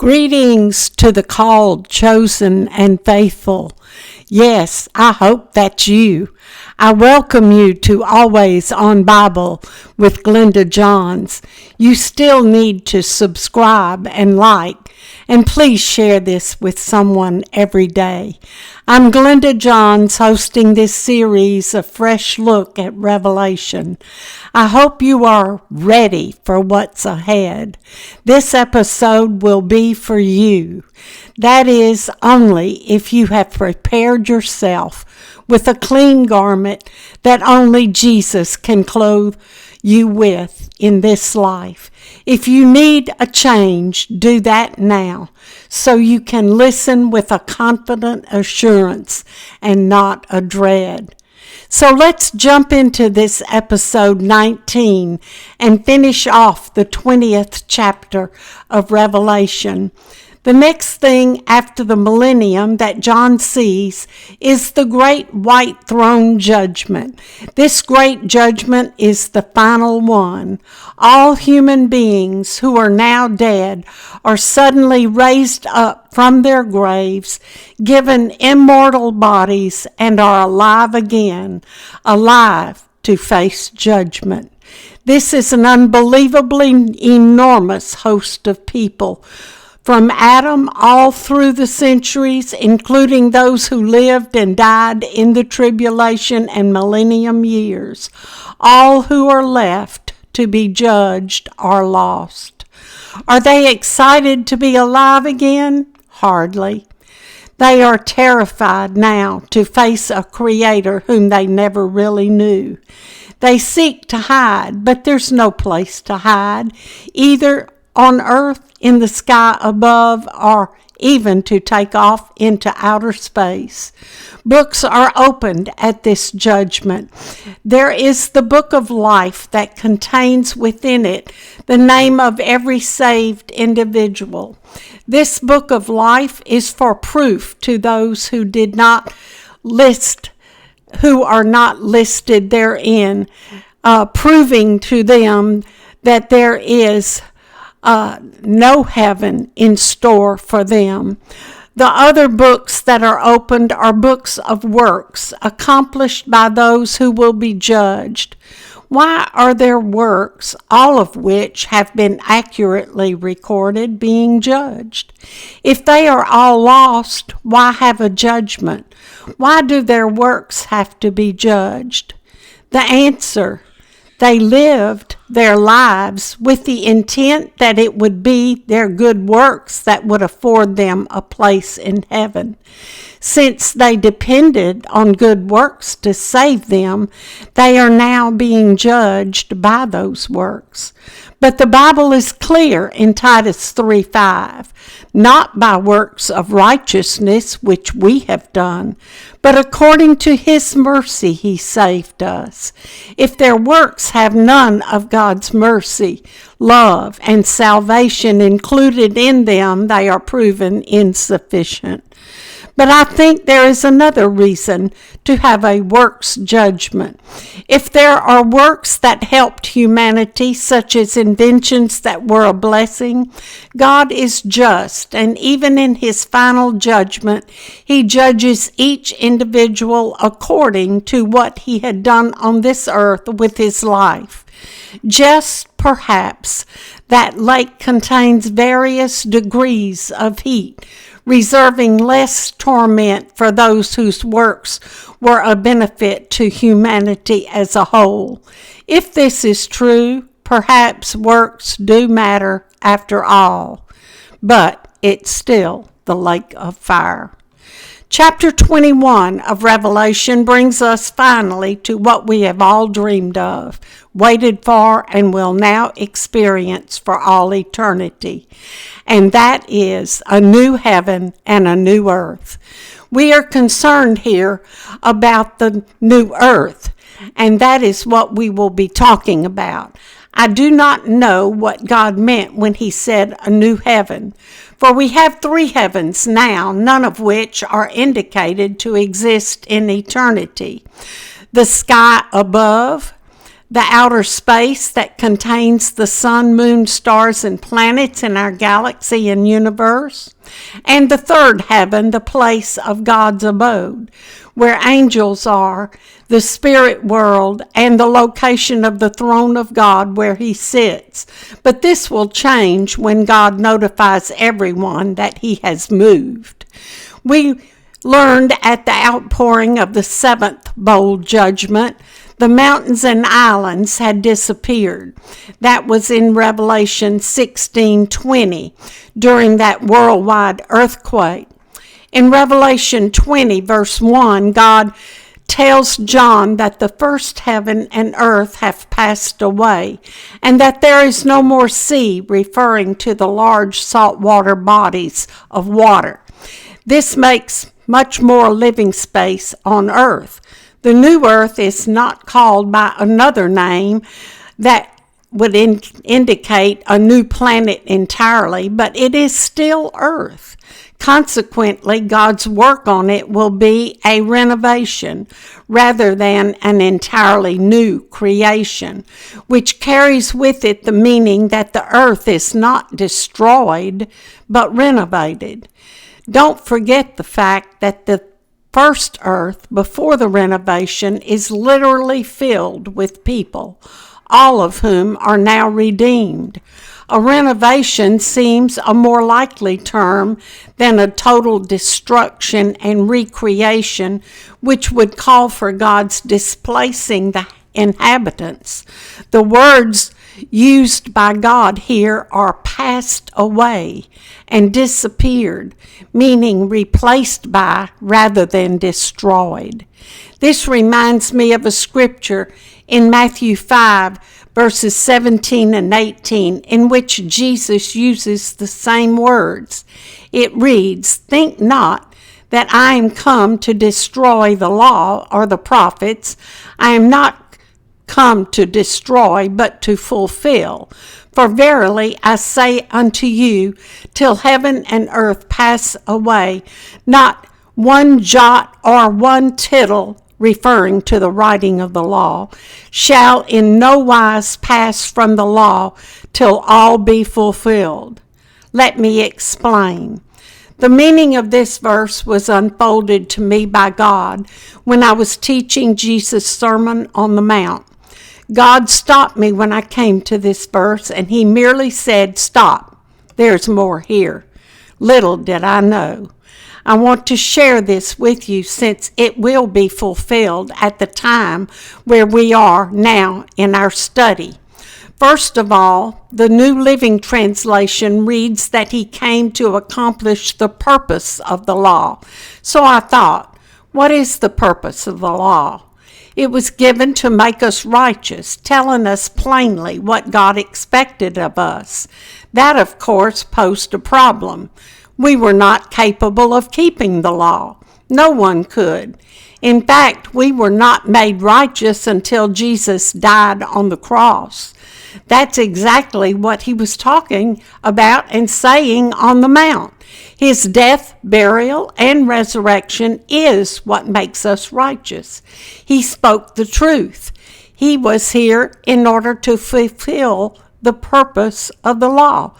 Greetings to the called, chosen, and faithful. Yes, I hope that's you. I welcome you to Always on Bible with Glenda Johns. You still need to subscribe and like, and please share this with someone every day. I'm Glenda Johns, hosting this series of fresh look at Revelation. I hope you are ready for what's ahead. This episode will be for you. That is, only if you have prepared yourself with a clean garment that only Jesus can clothe you with in this life. If you need a change, do that now, so you can listen with a confident assurance and not a dread. So let's jump into this episode 19 and finish off the 20th chapter of Revelation. The next thing after the millennium that John sees is the great white throne judgment. This great judgment is the final one. All human beings who are now dead are suddenly raised up from their graves, given immortal bodies, and are alive again, alive to face judgment. This is an unbelievably enormous host of people, from Adam all through the centuries, including those who lived and died in the tribulation and millennium years. All who are left to be judged are lost. Are they excited to be alive again? Hardly. They are terrified now to face a creator whom they never really knew. They seek to hide, but there's no place to hide, either on earth, in the sky above, or even to take off into outer space. Books are opened at this judgment. There is the book of life that contains within it the name of every saved individual. This book of life is for proof to those who are not listed therein, proving to them that there is no heaven in store for them. The other books that are opened are books of works accomplished by those who will be judged. Why are there works, all of which have been accurately recorded, being judged? If they are all lost, why have a judgment? Why do their works have to be judged? The answer: they lived their lives with the intent that it would be their good works that would afford them a place in heaven. Since they depended on good works to save them, they are now being judged by those works. But the Bible is clear in Titus 3:5, not by works of righteousness which we have done, but according to his mercy he saved us. If their works have none of God's mercy, love, and salvation included in them, they are proven insufficient. But I think there is another reason to have a works judgment. If there are works that helped humanity, such as inventions that were a blessing, God is just, and even in his final judgment, he judges each individual according to what he had done on this earth with his life. Just perhaps that lake contains various degrees of heat, reserving less torment for those whose works were a benefit to humanity as a whole. If this is true, perhaps works do matter after all, but it's still the lake of fire. Chapter 21 of Revelation brings us finally to what we have all dreamed of, waited for, and will now experience for all eternity. And that is a new heaven and a new earth. We are concerned here about the new earth, and that is what we will be talking about. I do not know what God meant when he said a new heaven, for we have 3 heavens now, none of which are indicated to exist in eternity. The sky above, the outer space that contains the sun, moon, stars, and planets in our galaxy and universe. And the third heaven, the place of God's abode, where angels are, the spirit world, and the location of the throne of God where he sits. But this will change when God notifies everyone that he has moved. We learned at the outpouring of the seventh bowl judgment, the mountains and islands had disappeared. That was in Revelation 16:20 during that worldwide earthquake. In Revelation 20, verse 1, God tells John that the first heaven and earth have passed away, and that there is no more sea, referring to the large saltwater bodies of water. This makes much more living space on earth. The new earth is not called by another name that would indicate a new planet entirely, but it is still earth. Consequently, God's work on it will be a renovation rather than an entirely new creation, which carries with it the meaning that the earth is not destroyed, but renovated. Don't forget the fact that the first earth before the renovation is literally filled with people, all of whom are now redeemed. A renovation seems a more likely term than a total destruction and recreation, which would call for God's displacing the inhabitants. The words used by God here are passed away and disappeared, meaning replaced by rather than destroyed. This reminds me of a scripture in Matthew 5, verses 17 and 18, in which Jesus uses the same words. It reads, "Think not that I am come to destroy the law or the prophets. I am not come to destroy, but to fulfill. For verily I say unto you, till heaven and earth pass away, not one jot or one tittle," referring to the writing of the law, "shall in no wise pass from the law till all be fulfilled." Let me explain. The meaning of this verse was unfolded to me by God when I was teaching Jesus' Sermon on the Mount. God stopped me when I came to this verse, and he merely said, "Stop, there's more here." Little did I know. I want to share this with you since it will be fulfilled at the time where we are now in our study. First of all, the New Living Translation reads that he came to accomplish the purpose of the law. So I thought, what is the purpose of the law? It was given to make us righteous, telling us plainly what God expected of us. That, of course, posed a problem. We were not capable of keeping the law. No one could. In fact, we were not made righteous until Jesus died on the cross. That's exactly what he was talking about and saying on the Mount. His death, burial, and resurrection is what makes us righteous. He spoke the truth. He was here in order to fulfill the purpose of the law.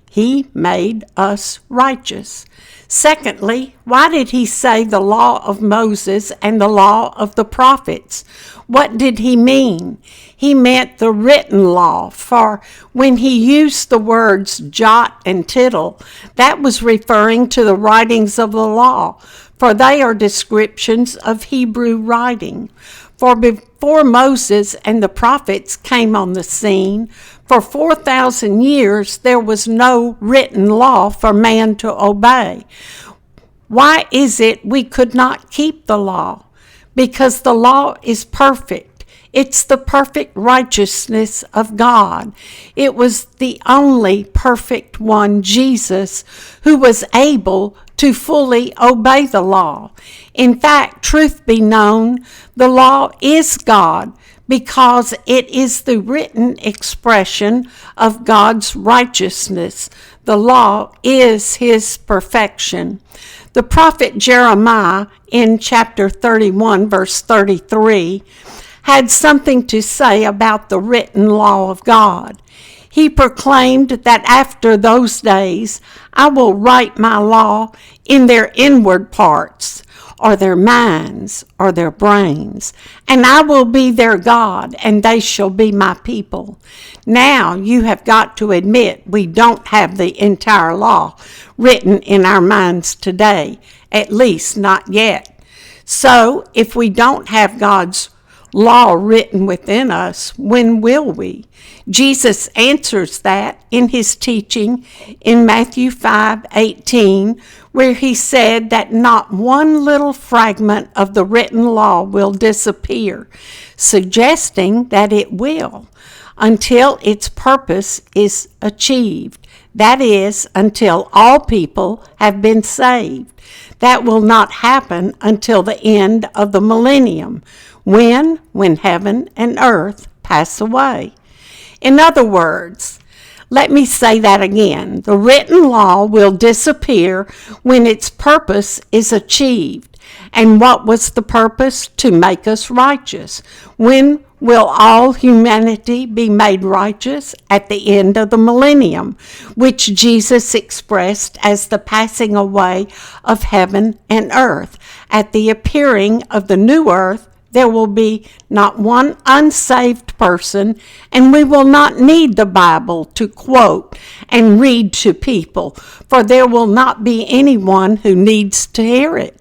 He made us righteous. Secondly, why did he say the law of Moses and the law of the prophets? What did he mean? He meant the written law, for when he used the words jot and tittle, that was referring to the writings of the law, for they are descriptions of Hebrew writing. For before Moses and the prophets came on the scene, for 4,000 years there was no written law for man to obey. Why is it we could not keep the law? Because the law is perfect. It's the perfect righteousness of God. It was the only perfect one, Jesus, who was able to fully obey the law. In fact, truth be known, the law is God because it is the written expression of God's righteousness. The law is his perfection. The prophet Jeremiah in chapter 31, verse 33, had something to say about the written law of God. He proclaimed that after those days, I will write my law in their inward parts, or their minds, or their brains, and I will be their God, and they shall be my people. Now you have got to admit we don't have the entire law written in our minds today, at least not yet. So if we don't have God's law written within us, when will we? Jesus answers that in his teaching in Matthew 5:18, where he said that not one little fragment of the written law will disappear, suggesting that it will, until its purpose is achieved. That is, until all people have been saved. That will not happen until the end of the millennium, when heaven and earth pass away. In other words, let me say that again. The written law will disappear when its purpose is achieved. And what was the purpose? To make us righteous. When will all humanity be made righteous? At the end of the millennium, which Jesus expressed as the passing away of heaven and earth. At the appearing of the new earth, there will be not one unsaved person, and we will not need the Bible to quote and read to people, for there will not be anyone who needs to hear it.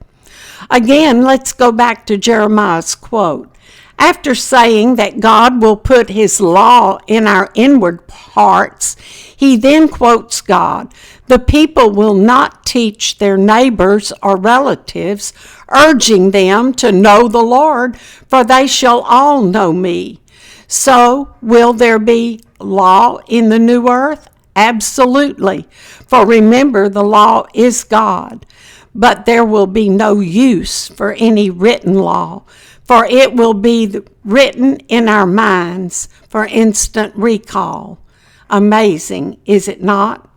Again, let's go back to Jeremiah's quote. After saying that God will put his law in our inward parts, he then quotes God. The people will not teach their neighbors or relatives, urging them to know the Lord, for they shall all know me. So, will there be law in the new earth? Absolutely. For remember, the law is God. But there will be no use for any written law, for it will be written in our minds for instant recall. Amazing, is it not?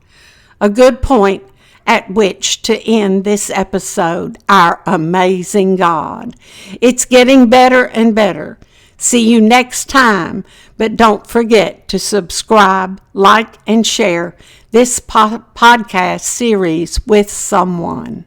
A good point at which to end this episode, Our Amazing God. It's getting better and better. See you next time, but don't forget to subscribe, like, and share this podcast series with someone.